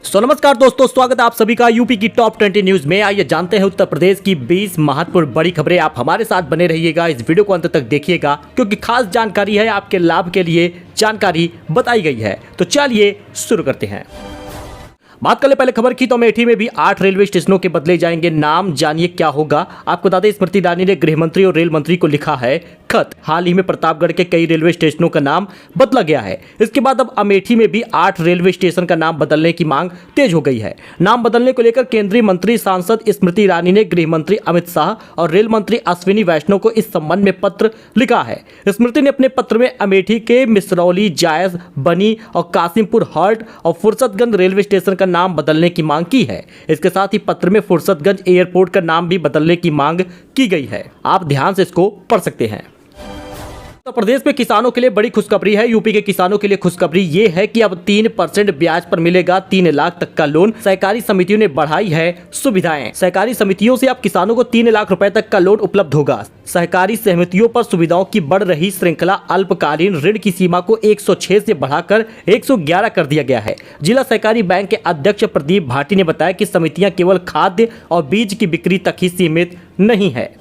नमस्कार दोस्तों, स्वागत है आप सभी का यूपी की टॉप 20 न्यूज में। आइए जानते हैं उत्तर प्रदेश की 20 महत्वपूर्ण बड़ी खबरें। आप हमारे साथ बने रहिएगा, इस वीडियो को अंत तक देखिएगा क्योंकि खास जानकारी है, आपके लाभ के लिए जानकारी बताई गई है। तो चलिए शुरू करते हैं। बात करें पहले खबर की, तो अमेठी में भी 8 रेलवे स्टेशनों के बदले जाएंगे नाम। जानिए क्या होगा। आपको बता दें, स्मृति ईरानी ने गृह मंत्री और रेल मंत्री को लिखा है खत। हाल ही में प्रतापगढ़ के कई रेलवे स्टेशनों का नाम बदला गया है। इसके बाद अब अमेठी में भी 8 रेलवे स्टेशन का नाम बदलने की मांग तेज हो गई है। नाम बदलने को लेकर केंद्रीय मंत्री सांसद स्मृति ईरानी ने गृह मंत्री अमित शाह और रेल मंत्री अश्विनी वैष्णव को इस संबंध में पत्र लिखा है। स्मृति ने अपने पत्र में अमेठी के मिसरौली, जायज, बनी और कासिमपुर हॉल्ट और फुर्सतगंज रेलवे स्टेशन का नाम बदलने की मांग की है। इसके साथ ही पत्र में फुर्सतगंज एयरपोर्ट का नाम भी बदलने की मांग की गई है। आप ध्यान से इसको पढ़ सकते हैं। उत्तर प्रदेश में किसानों के लिए बड़ी खुशखबरी है। यूपी के किसानों के लिए खुशखबरी ये है कि अब 3% ब्याज पर मिलेगा 3 लाख तक का लोन। सहकारी समितियों ने बढ़ाई है सुविधाएं। सहकारी समितियों से अब किसानों को 3 लाख रुपए तक का लोन उपलब्ध होगा। सहकारी समितियों पर सुविधाओं की बढ़ रही श्रृंखला अल्पकालीन ऋण की सीमा को 106 से बढ़ाकर 111 कर दिया गया है। जिला सहकारी बैंक के अध्यक्ष प्रदीप भाटी ने बताया कि समितियां केवल खाद्य और बीज की बिक्री तक ही सीमित नहीं है।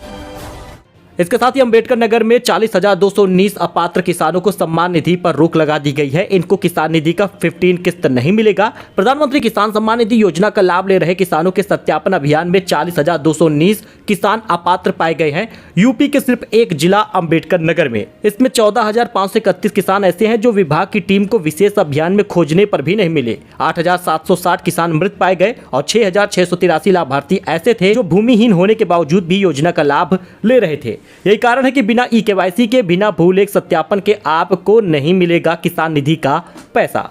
इसके साथ ही अम्बेडकर नगर में 40,219 अपात्र किसानों को सम्मान निधि पर रोक लगा दी गई है। इनको किसान निधि का 15 किस्त नहीं मिलेगा। प्रधानमंत्री किसान सम्मान निधि योजना का लाभ ले रहे किसानों के सत्यापन अभियान में 40,219 किसान अपात्र पाए गए हैं। यूपी के सिर्फ एक जिला अम्बेडकर नगर में। इसमें 14,531 किसान ऐसे हैं जो विभाग की टीम को विशेष अभियान में खोजने पर भी नहीं मिले। 8,760 किसान मृत पाए गए और 6,683 लाभार्थी ऐसे थे जो भूमिहीन होने के बावजूद भी योजना का लाभ ले रहे थे। यही कारण है कि बिना ई-केवाईसी के, बिना भूलेख सत्यापन के आपको नहीं मिलेगा किसान निधि का पैसा।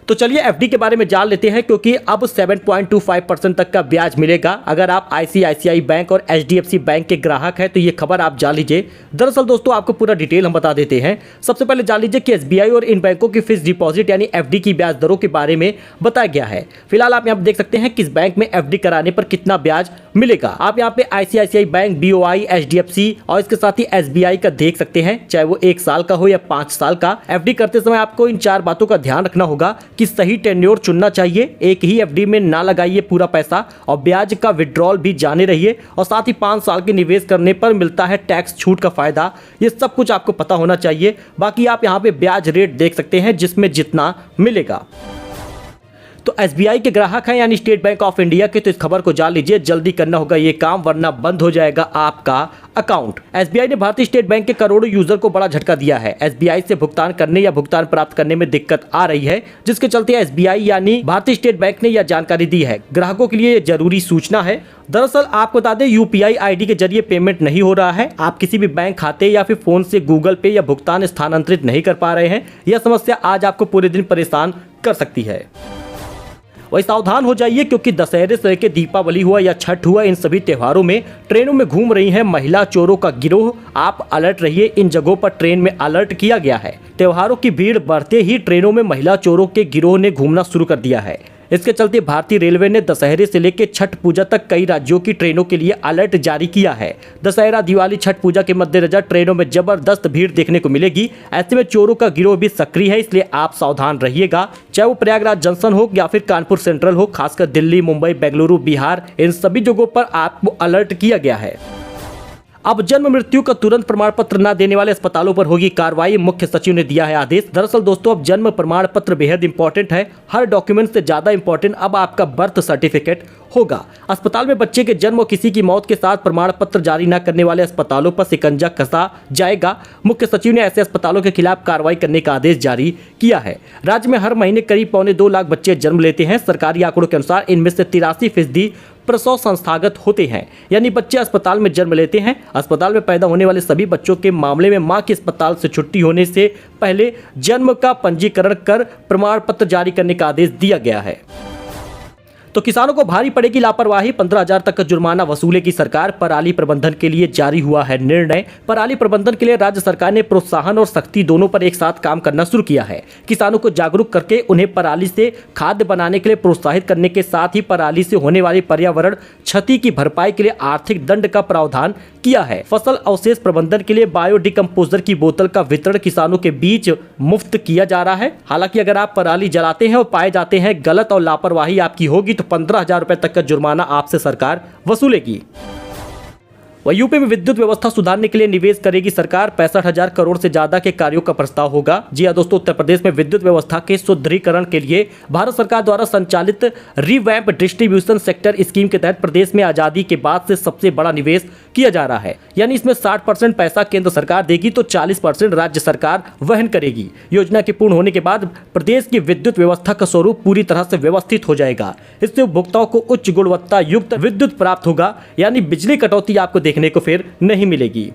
तो चलिए एफडी के बारे में जान लेते हैं, क्योंकि अब 7.25% तक का ब्याज मिलेगा। अगर आप आईसीआईसीआई बैंक और एचडीएफसी बैंक के ग्राहक हैं तो ये खबर आप जान लीजिए। दरअसल दोस्तों, आपको पूरा डिटेल हम बता देते हैं। सबसे पहले जान लीजिए कि एसबीआई और इन बैंकों की फिक्स्ड डिपॉजिट यानी एफडी की ब्याज दरों के बारे में बताया गया है। फिलहाल आप यहाँ देख सकते हैं किस बैंक में एफडी कराने पर कितना ब्याज मिलेगा। आप यहाँ पे आईसीआईसीआई बैंक, बीओआई, एचडीएफसी और इसके साथ ही एसबीआई का देख सकते हैं, चाहे वो 1 साल का हो या 5 साल का। एफडी करते समय आपको इन 4 बातों का ध्यान रखना होगा कि सही टेन्योर चुनना चाहिए, एक ही एफडी में ना लगाइए पूरा पैसा, और ब्याज का विड्रॉल भी जाने रहिए, और साथ ही 5 साल के निवेश करने पर मिलता है टैक्स छूट का फायदा। ये सब कुछ आपको पता होना चाहिए। बाकी आप यहाँ पे ब्याज रेट देख सकते हैं जिसमें जितना मिलेगा। तो एसबीआई के ग्राहक हैं यानी स्टेट बैंक ऑफ इंडिया के, तो इस खबर को जान लीजिए। जल्दी करना होगा ये काम, वरना बंद हो जाएगा आपका अकाउंट। एसबीआई ने भारतीय स्टेट बैंक के करोड़ों यूजर को बड़ा झटका दिया है। एसबीआई से भुगतान करने या भुगतान प्राप्त करने में दिक्कत आ रही है, जिसके चलते एसबीआई यानी भारतीय स्टेट बैंक ने यह जानकारी दी है। ग्राहकों के लिए जरूरी सूचना है। दरअसल आपको बता दें, यूपीआई आईडी के जरिए पेमेंट नहीं हो रहा है। आप किसी भी बैंक खाते या फिर फोन से गूगल पे या भुगतान स्थानांतरित नहीं कर पा रहे हैं। यह समस्या आज आपको पूरे दिन परेशान कर सकती है। वही सावधान हो जाइए, क्योंकि दशहरे से लेकर दीपावली हुआ या छठ हुआ, इन सभी त्योहारों में ट्रेनों में घूम रही हैं महिला चोरों का गिरोह। आप अलर्ट रहिए। इन जगहों पर ट्रेन में अलर्ट किया गया है। त्योहारों की भीड़ बढ़ते ही ट्रेनों में महिला चोरों के गिरोह ने घूमना शुरू कर दिया है। इसके चलते भारतीय रेलवे ने दशहरे से लेकर छठ पूजा तक कई राज्यों की ट्रेनों के लिए अलर्ट जारी किया है। दशहरा, दिवाली, छठ पूजा के मद्देनजर ट्रेनों में जबरदस्त भीड़ देखने को मिलेगी। ऐसे में चोरों का गिरोह भी सक्रिय है, इसलिए आप सावधान रहिएगा। चाहे वो प्रयागराज जंक्शन हो या फिर कानपुर सेंट्रल हो, खासकर दिल्ली, मुंबई, बेंगलुरु, बिहार, इन सभी जगहों पर आपको अलर्ट किया गया है। अब जन्म मृत्यु का तुरंत प्रमाण पत्र न देने वाले अस्पतालों पर होगी कार्रवाई, मुख्य सचिव ने दिया है आदेश। दरअसल दोस्तों, अब जन्म प्रमाण पत्र बेहद इंपॉर्टेंट है। हर डॉक्यूमेंट से ज्यादा इंपॉर्टेंट अब आपका बर्थ सर्टिफिकेट होगा। अस्पताल में बच्चे के जन्म और किसी की मौत के साथ प्रमाण पत्र जारी न करने वाले अस्पतालों पर शिकंजा कसा जाएगा। मुख्य सचिव ने ऐसे अस्पतालों के खिलाफ कार्रवाई करने का आदेश जारी किया है। राज्य में हर महीने करीब 1.25 लाख बच्चे जन्म लेते हैं। सरकारी आंकड़ों के अनुसार इनमें से 83% प्रसव संस्थागत होते हैं, यानी बच्चे अस्पताल में जन्म लेते हैं। अस्पताल में पैदा होने वाले सभी बच्चों के मामले में मां की अस्पताल से छुट्टी होने से पहले जन्म का पंजीकरण कर प्रमाण पत्र जारी करने का आदेश दिया गया है। तो किसानों को भारी पड़ेगी लापरवाही, 15,000 तक का जुर्माना वसूलेगी सरकार। पराली प्रबंधन के लिए जारी हुआ है निर्णय। पराली प्रबंधन के लिए राज्य सरकार ने प्रोत्साहन और सख्ती दोनों पर एक साथ काम करना शुरू किया है। किसानों को जागरूक करके उन्हें पराली से खाद्य बनाने के लिए प्रोत्साहित करने के साथ ही पराली से होने वाली पर्यावरण क्षति की भरपाई के लिए आर्थिक दंड का प्रावधान किया है। फसल अवशेष प्रबंधन के लिए बायोडिकम्पोजर की बोतल का वितरण किसानों के बीच मुफ्त किया जा रहा है। हालांकि अगर आप पराली जलाते हैं और पाए जाते हैं गलत और लापरवाही आपकी होगी तो 15,000 रुपए तक का जुर्माना आपसे सरकार वसूलेगी। वह यूपी में विद्युत व्यवस्था सुधारने के लिए निवेश करेगी सरकार। 65,000 करोड़ से ज्यादा के कार्यों का प्रस्ताव होगा। जी हां दोस्तों, उत्तर प्रदेश में विद्युत व्यवस्था के सुदृढ़ीकरण के लिए भारत सरकार द्वारा संचालित रिवैम्प डिस्ट्रीब्यूशन सेक्टर स्कीम के तहत प्रदेश में आजादी के बाद से सबसे बड़ा निवेश किया जा रहा है। यानी इसमें 60% पैसा केंद्र सरकार देगी तो 40% राज्य सरकार वहन करेगी। योजना के पूर्ण होने के बाद प्रदेश की विद्युत व्यवस्था का स्वरूप पूरी तरह से व्यवस्थित हो जाएगा। इससे उपभोक्ताओं को उच्च गुणवत्ता युक्त विद्युत प्राप्त होगा, यानी बिजली कटौती आपको देखने को फिर नहीं मिलेगी।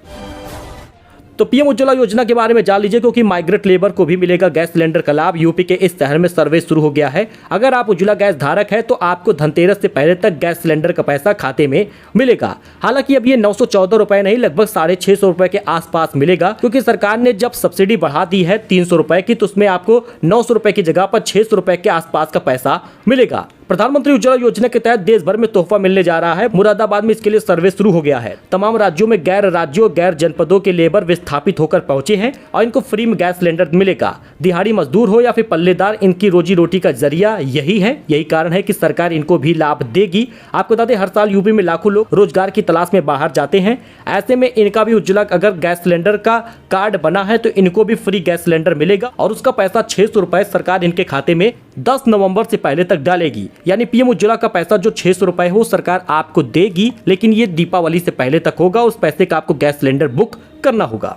तो पीएम उज्ज्वला योजना के बारे में जान लीजिए, क्योंकि माइग्रेंट लेबर को भी मिलेगा गैस सिलेंडर का लाभ। यूपी के इस शहर में सर्वे शुरू हो गया है। अगर आप उज्ज्वला गैस धारक है तो आपको धनतेरस से पहले तक गैस सिलेंडर का पैसा खाते में मिलेगा। हालांकि अब ये 914 रुपए नहीं, लगभग 650 रुपए के आसपास मिलेगा, क्योंकि सरकार ने जब सब्सिडी बढ़ा दी है 300 रुपए की, तो उसमें आपको 900 रुपए की जगह पर 600 रुपए के आसपास का पैसा मिलेगा। प्रधानमंत्री उज्ज्वला योजना के तहत देश भर में तोहफा मिलने जा रहा है। मुरादाबाद में इसके लिए सर्वे शुरू हो गया है। तमाम राज्यों में गैर राज्यों गैर जनपदों के लेबर विस्थापित होकर पहुंचे हैं और इनको फ्री में गैस सिलेंडर मिलेगा। दिहाड़ी मजदूर हो या फिर पल्लेदार, इनकी रोजी रोटी का जरिया यही है। यही कारण है कि सरकार इनको भी लाभ देगी। आपको बता दें, हर साल यूपी में लाखों लोग रोजगार की तलाश में बाहर जाते हैं। ऐसे में इनका भी उज्ज्वला अगर गैस सिलेंडर का कार्ड बना है तो इनको भी फ्री गैस सिलेंडर मिलेगा और उसका पैसा 600 रुपए सरकार इनके खाते में 10 नवंबर से पहले तक डालेगी। यानी पीएम उज्ज्वला का पैसा जो 600 रुपए हो सरकार आपको देगी, लेकिन ये दीपावली से पहले तक होगा। उस पैसे का आपको गैस सिलेंडर बुक करना होगा।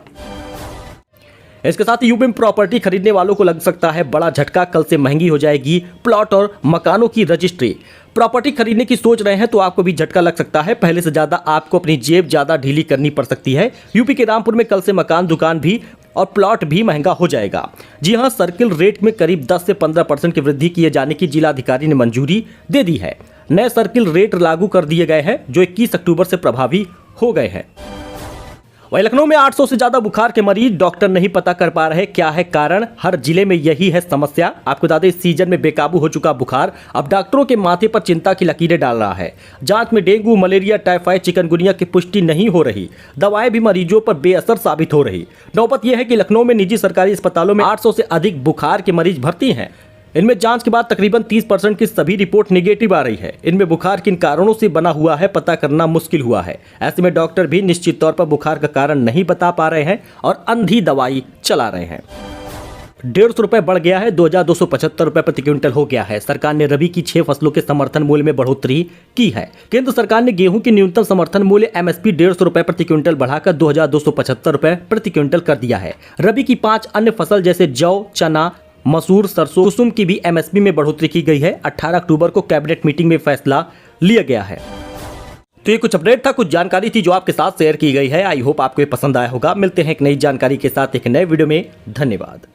इसके साथ ही यूपी में प्रॉपर्टी खरीदने वालों को लग सकता है बड़ा झटका। कल से महंगी हो जाएगी प्लॉट और मकानों की रजिस्ट्री। प्रॉपर्टी खरीदने की सोच रहे हैं तो आपको भी झटका लग सकता है। पहले से ज्यादा आपको अपनी जेब ज्यादा ढीली करनी पड़ सकती है। यूपी के रामपुर में कल से मकान, दुकान भी और प्लॉट भी महंगा हो जाएगा। जी हां, सर्किल रेट में करीब 10 से 15% की वृद्धि किए जाने की जिलाधिकारी ने मंजूरी दे दी है। नए सर्किल रेट लागू कर दिए गए हैं जो 21 अक्टूबर से प्रभावी हो गए हैं। वहीं लखनऊ में 800 से ज्यादा बुखार के मरीज, डॉक्टर नहीं पता कर पा रहे क्या है कारण। हर जिले में यही है समस्या। आपको बता दें, इस सीजन में बेकाबू हो चुका बुखार अब डॉक्टरों के माथे पर चिंता की लकीरें डाल रहा है। जांच में डेंगू, मलेरिया, टाइफाइड, चिकनगुनिया की पुष्टि नहीं हो रही। दवाएं भी मरीजों पर बेअसर साबित हो रही। नौबत यह है कि लखनऊ में निजी सरकारी अस्पतालों में 800 से अधिक बुखार के मरीज भर्ती हैं। इनमें जांच के बाद तकरीबन 30% की सभी रिपोर्ट निगेटिव आ रही है। इनमें बुखार किन कारणों से बना हुआ है पता करना मुश्किल हुआ है। ऐसे में डॉक्टर भी निश्चित तौर पर बुखार का कारण नहीं बता पा रहे हैं और अंधी दवाई चला रहे हैं। 150 रुपए बढ़ गया है, 2,275 रुपए प्रति क्विंटल हो गया है। सरकार ने रबी की 6 फसलों के समर्थन मूल्य में बढ़ोतरी की है। केंद्र सरकार ने गेहूं की न्यूनतम समर्थन मूल्य MSP 150 रुपए प्रति क्विंटल बढ़ाकर 2,275 रुपए प्रति क्विंटल कर दिया है। रबी की 5 अन्य फसल जैसे जौ, चना, मसूर, सरसों, कुसुम की भी MSP में बढ़ोतरी की गई है। 18 अक्टूबर को कैबिनेट मीटिंग में फैसला लिया गया है। तो ये कुछ अपडेट था, कुछ जानकारी थी जो आपके साथ शेयर की गई है। आई होप आपको ये पसंद आया होगा। मिलते हैं एक नई जानकारी के साथ एक नए वीडियो में। धन्यवाद।